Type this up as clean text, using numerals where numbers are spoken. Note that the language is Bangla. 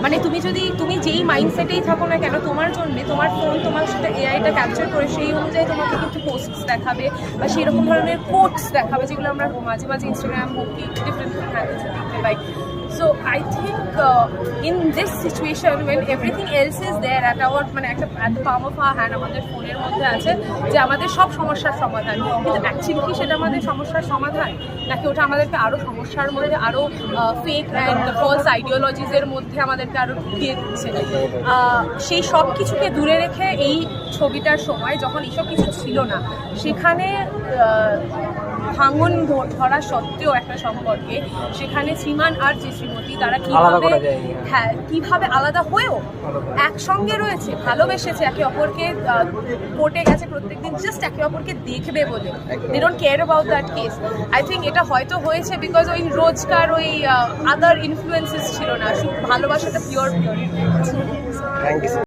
মানে তুমি যেই মাইন্ডসেটেই থাকো না কেন, তোমার জন্য তোমার ফোন তোমার সাথে এআইটা ক্যাপচার করে সেই অনুযায়ী তোমাকে কিছু পোস্টস দেখাবে বা সেরকম ধরনের কোটস দেখাবে, যেগুলো আমরা মাঝে মাঝে ইনস্টাগ্রাম হোক কি ডিফারেন্ট হ্যান্ডেলসে দেখতে পাই। So I think in this situation when everything else is there at our at the palm of our hand, আমাদের ফোনের মধ্যে আছে যে আমাদের সব সমস্যার সমাধান, কিন্তু অ্যাকচুয়ালি কি সেটা আমাদের সমস্যার সমাধান, নাকি ওটা আমাদেরকে আরও সমস্যার মধ্যে আরও ফেক অ্যান্ড ফলস আইডিওলজিসের মধ্যে আমাদেরকে আরও ঢুকিয়ে দিচ্ছে? সেই সব কিছুকে দূরে রেখে এই ছবিটার সময় যখন এইসব কিছু ছিল না, সেখানে ভাঙন ধরা সত্ত্বেও একটা সম্পর্কে সেখানে শ্রীমান আর যে শ্রীমতী তারা কিভাবে আলাদা হয়েও একসঙ্গে রয়েছে, ভালোবেসেছে একে অপরকে, কোর্টে গেছে প্রত্যেকদিন জাস্ট একে অপরকে দেখবে বলে, they don't care about that case. I think এটা হয়তো হয়েছে বিকজ ওই রোজকার ওই আদার ইনফ্লুয়েন্সেস ছিল না, শুধু ভালোবাসাটা পিওর।